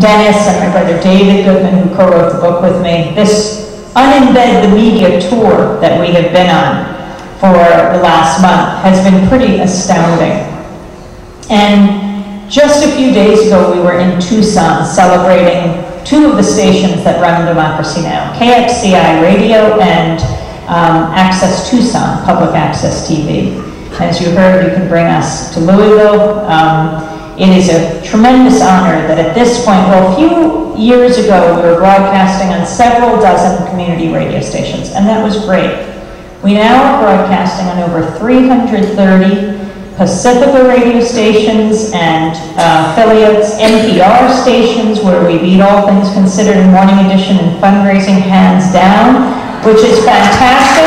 Dennis and my brother David Goodman, who co-wrote the book with me. This Unembed the Media tour that we have been on for the last month has been pretty astounding. And just a few days ago, we were in Tucson celebrating two of the stations that run Democracy Now!, KXCI Radio and Access Tucson, Public Access TV. As you heard, you can bring us to Louisville. It is a tremendous honor that at this point, well, a few years ago, we were broadcasting on several dozen community radio stations, and that was great. We now are broadcasting on over 330 Pacifica radio stations and affiliates, NPR stations, where we beat All Things Considered and Morning Edition and fundraising hands down, which is fantastic.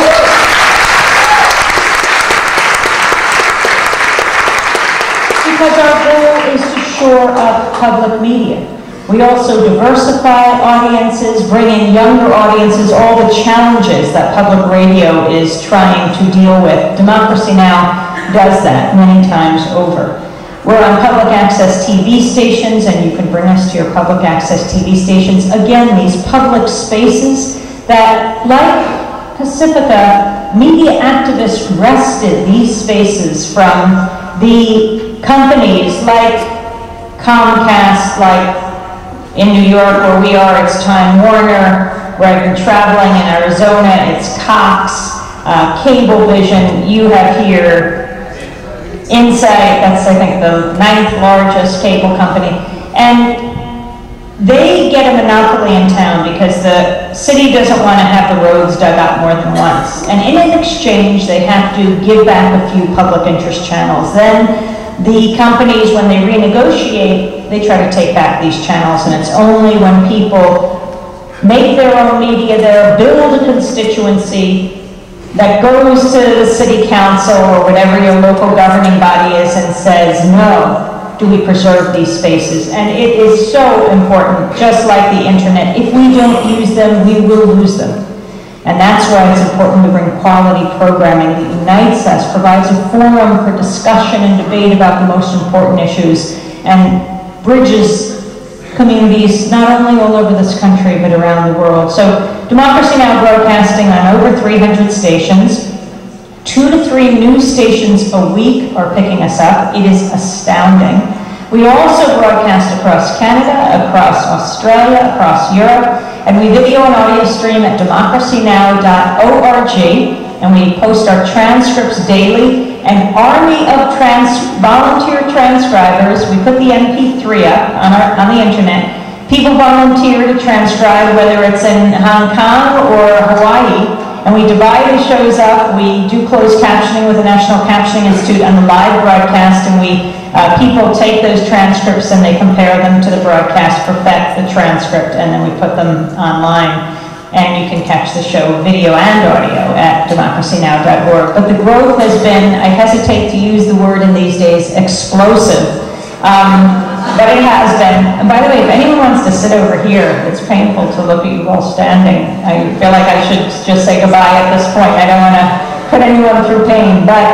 Because our goal is to shore up public media. We also diversify audiences, bring in younger audiences, all the challenges that public radio is trying to deal with. Democracy Now! Does that many times over. We're on public access TV stations, and you can bring us to your public access TV stations. Again, these public spaces that, like Pacifica, media activists wrested these spaces from the companies like Comcast, like in New York where we are, it's Time Warner. Where I've been traveling in Arizona, it's Cox, Cablevision. You have here Insight, that's I think the 9th largest cable company. And they get a monopoly in town because the city doesn't want to have the roads dug up more than once. And in exchange, they have to give back a few public interest channels. Then the companies, when they renegotiate, they try to take back these channels, and it's only when people make their own media there, build a constituency that goes to the city council or whatever your local governing body is and says, no, do we preserve these spaces? And it is so important, just like the internet. If we don't use them, we will lose them. And that's why it's important to bring quality programming that unites us, provides a forum for discussion and debate about the most important issues, and bridges communities not only all over this country, but around the world. So Democracy Now! Broadcasting on over 300 stations. 2 to 3 new stations a week are picking us up. It is astounding. We also broadcast across Canada, across Australia, across Europe, and we video and audio stream at democracynow.org, and we post our transcripts daily. An army of volunteer transcribers. We put the MP3 up on the internet. People volunteer to transcribe, whether it's in Hong Kong or Hawaii, and we divide the shows up. We do closed captioning with the National Captioning Institute on the live broadcast, and people take those transcripts and they compare them to the broadcast, perfect the transcript, and then we put them online. And you can catch the show video and audio at democracynow.org. But the growth has been, I hesitate to use the word in these days, explosive. But it has been. And by the way, if anyone wants to sit over here, it's painful to look at you all standing. I feel like I should just say goodbye at this point. I don't want to put anyone through pain. But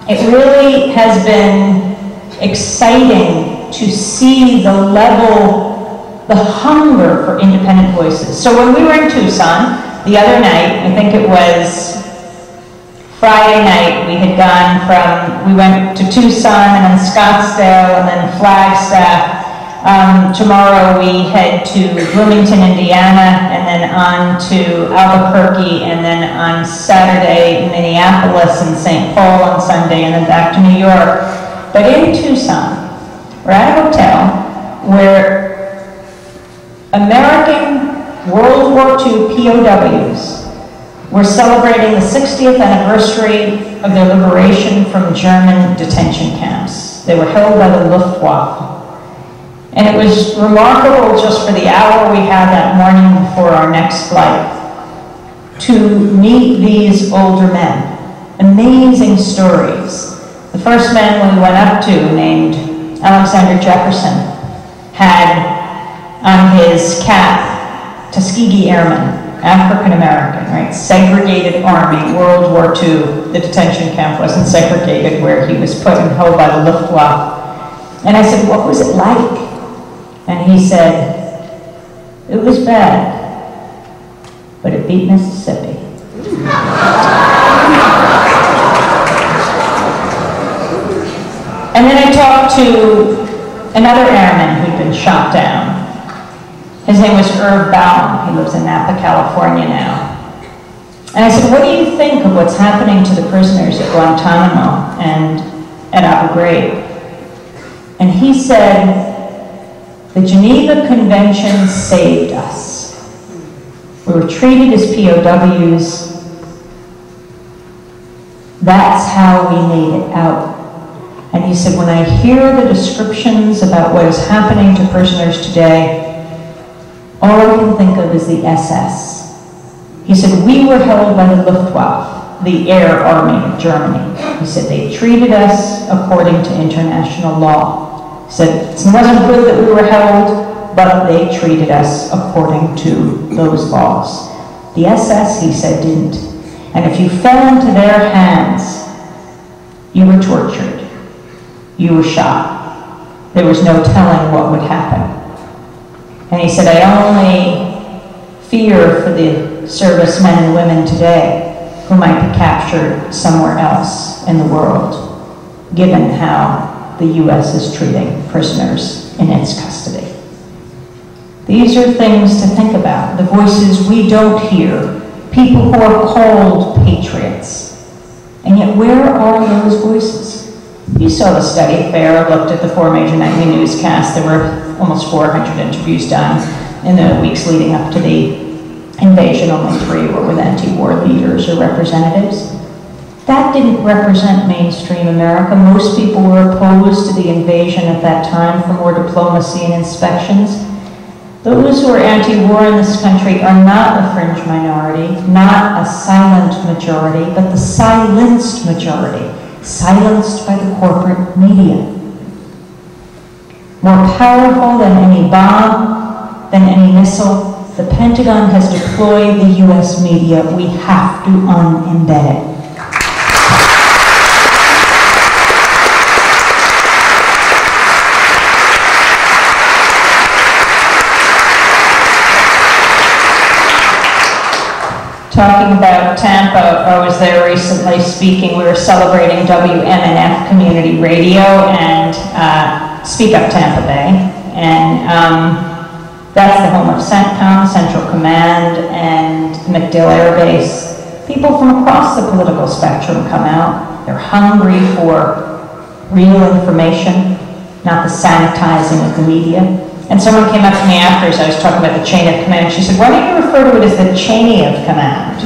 it really has been exciting to see the level, the hunger for independent voices. So when we were in Tucson the other night, I think it was Friday night, we went to Tucson and then Scottsdale and then Flagstaff. Tomorrow we head to Bloomington, Indiana, and then on to Albuquerque, and then on Saturday, Minneapolis and St. Paul on Sunday, and then back to New York. But in Tucson, we're at a hotel where American World War II POWs were celebrating the 60th anniversary of their liberation from German detention camps. They were held by the Luftwaffe. And it was remarkable just for the hour we had that morning before our next flight to meet these older men. Amazing stories. The first man we went up to, named Alexander Jefferson, had on his cap Tuskegee Airmen, African-American, right? Segregated army, World War II. The detention camp wasn't segregated where he was put and held by the Luftwaffe. And I said, what was it like And he said, it was bad, but it beat Mississippi. And then I talked to another airman who'd been shot down. His name was Irv Baum. He lives in Napa, California now. And I said, what do you think of what's happening to the prisoners at Guantanamo and at Abu Ghraib? And he said, the Geneva Convention saved us. We were treated as POWs. That's how we made it out. And he said, when I hear the descriptions about what is happening to prisoners today, all I can think of is the SS. He said, we were held by the Luftwaffe, the air army of Germany. He said, they treated us according to international law. He said, it wasn't good that we were held, but they treated us according to those laws. The SS, he said, didn't. And if you fell into their hands, you were tortured. You were shot. There was no telling what would happen. And he said, I only fear for the servicemen and women today who might be captured somewhere else in the world, given how the U.S. is treating prisoners in its custody. These are things to think about, the voices we don't hear, people who are called patriots. And yet, where are those voices? You saw the study. FAIR looked at the 4 major nightly newscasts. There were almost 400 interviews done in the weeks leading up to the invasion. Only 3 were with anti-war leaders or representatives. That didn't represent mainstream America. Most people were opposed to the invasion at that time for more diplomacy and inspections. Those who are anti-war in this country are not a fringe minority, not a silent majority, but the silenced majority. Silenced by the corporate media. More powerful than any bomb, than any missile, the Pentagon has deployed the U.S. media. We have to unembed it. Talking about Tampa, I was there recently speaking. We were celebrating WMNF Community Radio and Speak Up Tampa Bay. And that's the home of CENTCOM, Central Command, and MacDill Air Base. People from across the political spectrum come out. They're hungry for real information, not the sanitizing of the media. And someone came up to me after as I was talking about the chain of command. She said, why don't you refer to it as the Cheney of command?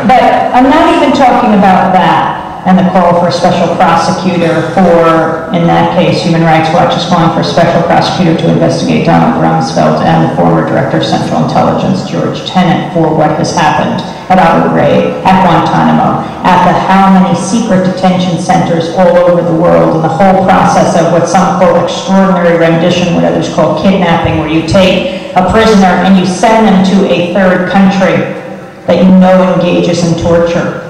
But I'm not even talking about that and the call for a special prosecutor for, in that case, Human Rights Watch is calling for a special prosecutor to investigate Donald Rumsfeld and the former Director of Central Intelligence, George Tenet, for what has happened at Abu Ghraib, at Guantanamo, at the how many secret detention centers all over the world, and the whole process of what some call extraordinary rendition, what others call kidnapping, where you take a prisoner and you send them to a third country that you know engages in torture.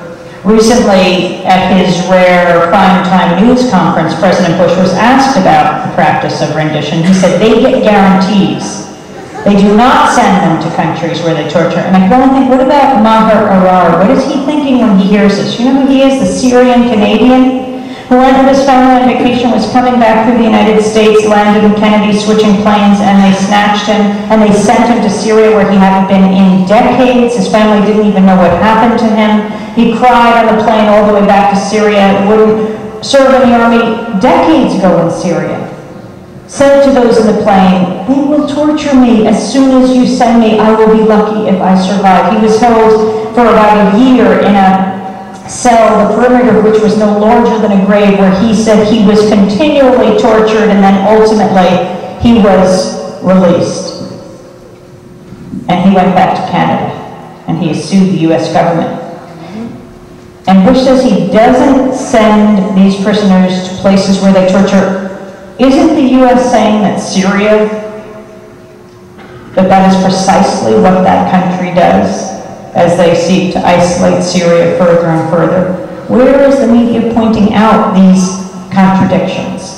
Recently, at his rare primetime news conference, President Bush was asked about the practice of rendition. He said they get guarantees. They do not send them to countries where they torture. And I go and think, what about Maher Arar? What is he thinking when he hears this? You know who he is? The Syrian Canadian who went with his family on vacation, was coming back through the United States, landed in Kennedy, switching planes, and they snatched him, and they sent him to Syria where he hadn't been in decades. His family didn't even know what happened to him. He cried on the plane all the way back to Syria, wouldn't serve in the army decades ago in Syria. Said to those in the plane, they will torture me. As soon as you send me, I will be lucky if I survive. He was held for about a year in a cell, the perimeter of which was no larger than a grave, where he said he was continually tortured, and then ultimately he was released. And he went back to Canada, and he has sued the U.S. government. And Bush says he doesn't send these prisoners to places where they torture. Isn't the U.S. saying that Syria, that is precisely what that country does as they seek to isolate Syria further and further? Where is the media pointing out these contradictions?